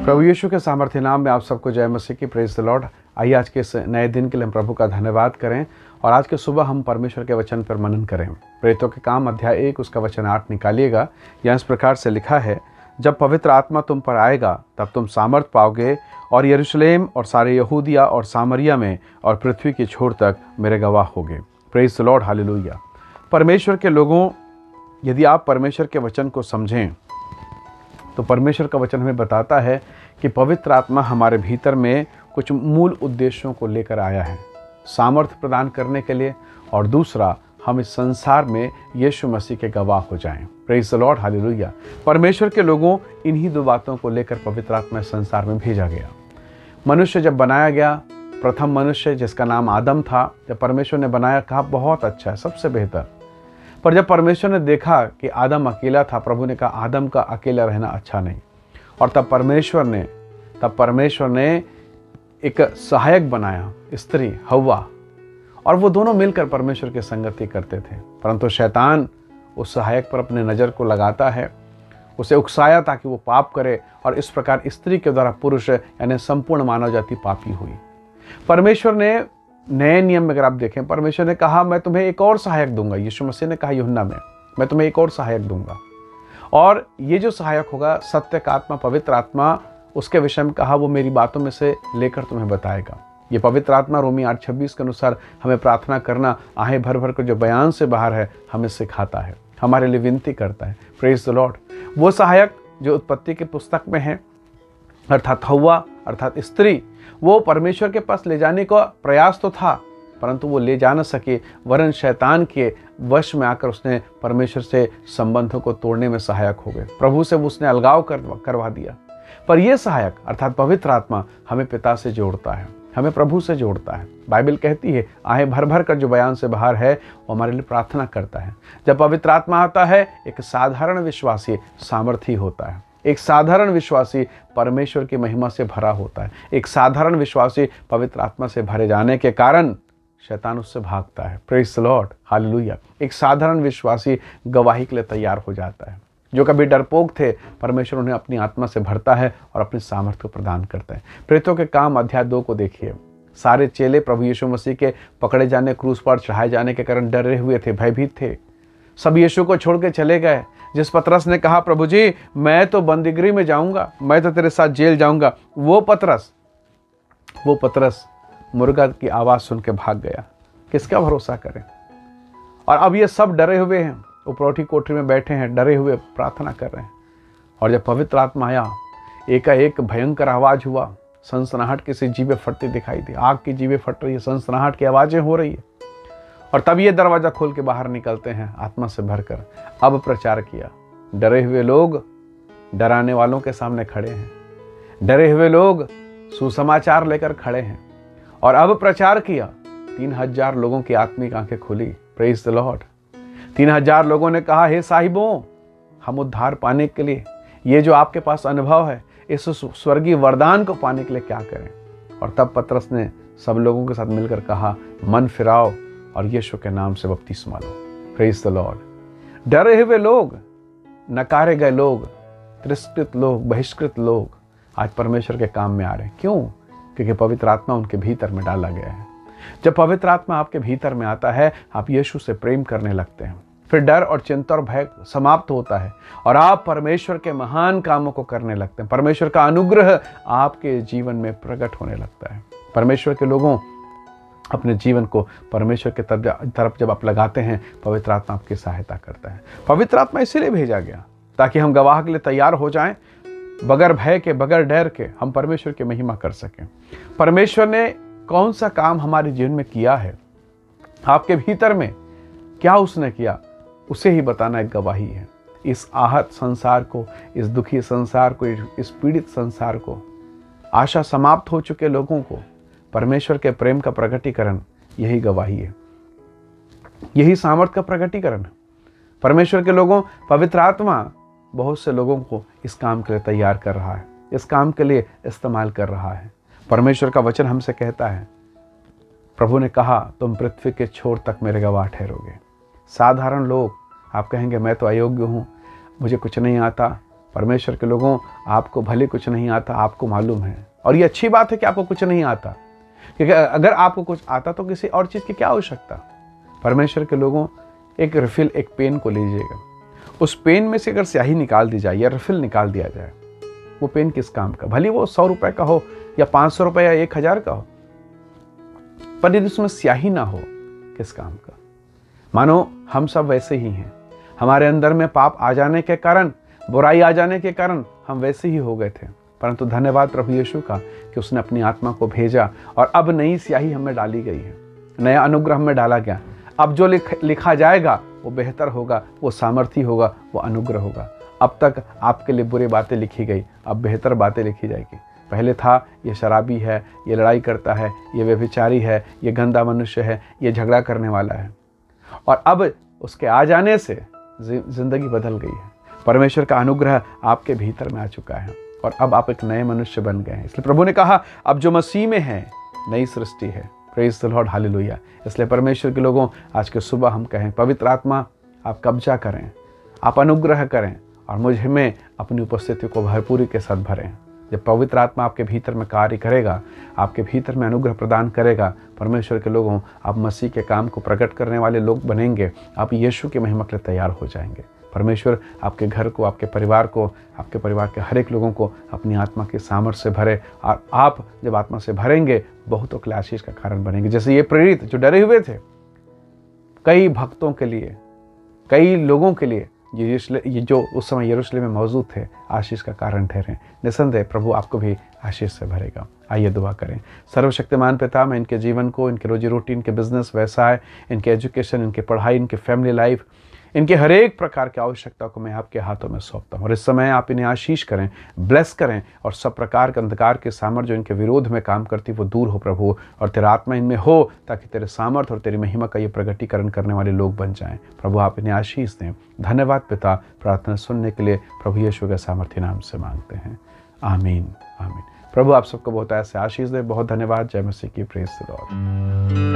प्रभु यीशु के सामर्थ्य नाम में आप सबको जय मसीह की। Praise the Lord. आइए आज के इस नए दिन के लिए हम प्रभु का धन्यवाद करें और आज के सुबह हम परमेश्वर के वचन पर मनन करें। प्रेरितों के काम अध्याय 1 उसका वचन 8 निकालिएगा। यहाँ इस प्रकार से लिखा है, जब पवित्र आत्मा तुम पर आएगा तब तुम सामर्थ पाओगे और यरूशलेम और सारे यहूदिया और सामरिया में और पृथ्वी की छोर तक मेरे गवाह होगे। Praise the Lord, hallelujah. परमेश्वर के लोगों, यदि आप परमेश्वर के वचन को समझें तो परमेश्वर का वचन हमें बताता है कि पवित्र आत्मा हमारे भीतर में कुछ मूल उद्देश्यों को लेकर आया है, सामर्थ्य प्रदान करने के लिए, और दूसरा हम इस संसार में यीशु मसीह के गवाह हो जाएं। Praise the Lord, hallelujah. परमेश्वर के लोगों, इन्हीं दो बातों को लेकर पवित्र आत्मा इस संसार में भेजा गया। मनुष्य जब बनाया गया, प्रथम मनुष्य जिसका नाम आदम था, जब परमेश्वर ने बनाया, कहा बहुत अच्छा है, सबसे बेहतर। पर जब परमेश्वर ने देखा कि आदम अकेला था, प्रभु ने कहा आदम का अकेला रहना अच्छा नहीं, और तब परमेश्वर ने एक सहायक बनाया, स्त्री हव्वा, और वो दोनों मिलकर परमेश्वर की संगति करते थे। परंतु शैतान उस सहायक पर अपने नज़र को लगाता है, उसे उकसाया ताकि वो पाप करे, और इस प्रकार स्त्री के द्वारा पुरुष यानी संपूर्ण मानव जाति पापी हुई। परमेश्वर ने नए नियम में अगर आप देखें, परमेश्वर ने कहा मैं तुम्हें एक और सहायक दूंगा। यीशु मसीह ने कहा यूहन्ना में, मैं तुम्हें एक और सहायक दूंगा, और ये जो सहायक होगा सत्य का आत्मा, पवित्र आत्मा, उसके विषय में कहा वो मेरी बातों में से लेकर तुम्हें बताएगा। ये पवित्र आत्मा रोमी 8:26 के अनुसार हमें प्रार्थना करना, आहें भर भर कर जो बयान से बाहर है, हमें सिखाता है, हमारे लिए विनती करता है। Praise the Lord. वो सहायक जो उत्पत्ति की पुस्तक में है, अर्थात हव्वा अर्थात स्त्री, वो परमेश्वर के पास ले जाने का प्रयास तो था, परंतु वो ले जा न सके, वरन शैतान के वश में आकर उसने परमेश्वर से संबंधों को तोड़ने में सहायक हो गए। प्रभु से उसने अलगाव करवा दिया। पर यह सहायक अर्थात पवित्र आत्मा हमें पिता से जोड़ता है, हमें प्रभु से जोड़ता है। बाइबल कहती है आहें भर भर कर जो बयान से बाहर है वो हमारे लिए प्रार्थना करता है। जब पवित्र आत्मा आता है, एक साधारण विश्वासी सामर्थी होता है, एक साधारण विश्वासी परमेश्वर की महिमा से भरा होता है, एक साधारण विश्वासी पवित्र आत्मा से भरे जाने के कारण शैतान उससे भागता है। Praise the Lord, hallelujah. एक साधारण विश्वासी गवाही के लिए तैयार हो जाता है। जो कभी डरपोक थे, परमेश्वर उन्हें अपनी आत्मा से भरता है और अपनी सामर्थ्य को प्रदान करता है। प्रेरितों के काम अध्याय 2 को देखिए। सारे चेले प्रभु यीशु मसीह के पकड़े जाने, क्रूस पर चढ़ाए जाने के कारण डरे हुए थे, भयभीत थे। सब यीशु को छोड़ के चले गए। जिस पतरस ने कहा प्रभु जी मैं तो बंदीगृह में जाऊंगा, मैं तो तेरे साथ जेल जाऊंगा, वो पतरस मुर्गा की आवाज़ सुन के भाग गया। किसका भरोसा करें? और अब ये सब डरे हुए हैं, उपरौठी कोठरी में बैठे हैं, डरे हुए प्रार्थना कर रहे हैं। और जब पवित्र आत्मा आया, एकाएक भयंकर आवाज़ हुआ, सनसनाहट किसी जीवे फटती दिखाई दी, आग की जीवे फट रही है, सनसनाहट की आवाज़ें हो रही है। और तब ये दरवाज़ा खोल के बाहर निकलते हैं आत्मा से भरकर। अब प्रचार किया। डरे हुए लोग डराने वालों के सामने खड़े हैं, डरे हुए लोग सुसमाचार लेकर खड़े हैं, और अब प्रचार किया। 3000 लोगों की आत्मिक आंखें खुली। Praise the Lord. 3000 लोगों ने कहा हे साहिबों, हम उद्धार पाने के लिए, ये जो आपके पास अनुभव है, इस स्वर्गीय वरदान को पाने के लिए क्या करें? और तब पतरस ने सब लोगों के साथ मिलकर कहा मन फिराओ और यीशु के नाम से बपतिस्मा लो। Praise the Lord. डरे हुए लोग, नकारे गए लोग, तिरस्कृत लोग, बहिष्कृत लोग आज परमेश्वर के काम में आ रहे हैं। क्यों? क्योंकि पवित्र आत्मा उनके भीतर में डाला गया है। जब पवित्र आत्मा आपके भीतर में आता है, आप यीशु से प्रेम करने लगते हैं। फिर डर और चिंता और भय समाप्त होता है और आप परमेश्वर के महान कामों को करने लगते हैं। परमेश्वर का अनुग्रह आपके जीवन में प्रकट होने लगता है। परमेश्वर के लोगों, अपने जीवन को परमेश्वर के तरफ जब आप लगाते हैं, पवित्र आत्मा आपकी सहायता करता है। पवित्र आत्मा इसीलिए भेजा गया ताकि हम गवाह के लिए तैयार हो जाएं, बगैर भय के, बगैर डर के हम परमेश्वर की महिमा कर सकें। परमेश्वर ने कौन सा काम हमारे जीवन में किया है, आपके भीतर में क्या उसने किया, उसे ही बताना एक गवाही है। इस आहत संसार को, इस दुखी संसार को, इस पीड़ित संसार को, आशा समाप्त हो चुके लोगों को परमेश्वर के प्रेम का प्रकटीकरण, यही गवाही है, यही सामर्थ्य का प्रकटीकरण है। परमेश्वर के लोगों, पवित्र आत्मा बहुत से लोगों को इस काम के लिए तैयार कर रहा है, इस काम के लिए इस्तेमाल कर रहा है। परमेश्वर का वचन हमसे कहता है, प्रभु ने कहा तुम पृथ्वी के छोर तक मेरे गवाह ठहरोगे। साधारण लोग, आप कहेंगे मैं तो अयोग्य हूँ, मुझे कुछ नहीं आता, परमेश्वर के लोगों, आपको भले कुछ नहीं आता, आपको मालूम है, और ये अच्छी बात है कि आपको कुछ नहीं आता, क्योंकि अगर आपको कुछ आता तो किसी और चीज़ की क्या आवश्यकता। परमेश्वर के लोगों, एक रिफिल, एक पेन को लीजिएगा, उस पेन में से अगर स्याही निकाल दी जाए या रिफिल निकाल दिया जाए, वो पेन किस काम का, भले वो 100 रुपए का हो या 500 रुपए या 1000 का हो, पर यदि उसमें स्याही ना हो, किस काम का। मानो हम सब वैसे ही हैं, हमारे अंदर में पाप आ जाने के कारण, बुराई आ जाने के कारण हम वैसे ही हो गए थे, परंतु धन्यवाद प्रभु यीशु का कि उसने अपनी आत्मा को भेजा और अब नई स्याही हमें डाली गई है, नया अनुग्रह में डाला गया। अब जो लिखा जाएगा वो बेहतर होगा, वो सामर्थी होगा, वो अनुग्रह होगा। अब तक आपके लिए बुरी बातें लिखी गई, अब बेहतर बातें लिखी जाएगी। पहले था ये शराबी है, ये लड़ाई करता है, ये व्यभिचारी है, ये गंदा मनुष्य है, ये झगड़ा करने वाला है, और अब उसके आ जाने से जिंदगी बदल गई है। परमेश्वर का अनुग्रह आपके भीतर में आ चुका है और अब आप एक नए मनुष्य बन गए हैं। इसलिए प्रभु ने कहा, अब जो मसीह में है नई सृष्टि है। Praise the Lord, hallelujah. इसलिए परमेश्वर के लोगों, आज के सुबह हम कहें, पवित्र आत्मा आप कब्जा करें, आप अनुग्रह करें और मुझ में अपनी उपस्थिति को भरपूरी के साथ भरें। जब पवित्र आत्मा आपके भीतर में कार्य करेगा, आपके भीतर में अनुग्रह प्रदान करेगा, परमेश्वर के लोगों, आप मसीह के काम को प्रकट करने वाले लोग बनेंगे, आप यीशु की महिमा के लिए तैयार हो जाएंगे। परमेश्वर आपके घर को, आपके परिवार को, आपके परिवार के हर एक लोगों को अपनी आत्मा के सामर्थ्य से भरे, और आप जब आत्मा से भरेंगे बहुतों के लिए आशीष का कारण बनेंगे। जैसे ये प्रेरित जो डरे हुए थे, कई भक्तों के लिए, कई लोगों के लिए ये जो उस समय यरूशलेम में मौजूद थे, आशीष का कारण ठहरे। निसंदेह प्रभु आपको भी आशीष से भरेगा। आइए दुआ करें। सर्वशक्तिमान पिता, मैं इनके जीवन को, इनके रोजी रोटी, इनके बिजनेस, व्यवसाय, इनके एजुकेशन, इनके पढ़ाई, इनके फैमिली लाइफ, इनके हर एक प्रकार की आवश्यकता को मैं आपके हाथों में सौंपता हूँ। और इस समय आप इन्हें आशीष करें, ब्लेस करें, और सब प्रकार के अंधकार के सामर्थ्य जो इनके विरोध में काम करती वो दूर हो प्रभु, और तेरा आत्मा इनमें हो, ताकि तेरे सामर्थ्य और तेरी महिमा का ये प्रगटीकरण करने वाले लोग बन जाएं। प्रभु आप इन्हें आशीष दें। धन्यवाद पिता, प्रार्थना सुनने के लिए प्रभु यीशु के सामर्थ्य नाम से मांगते हैं, आमीन आमीन। प्रभु आप सबको बहुत ऐसे आशीष दे। बहुत धन्यवाद। जय मसीह की। Praise the Lord.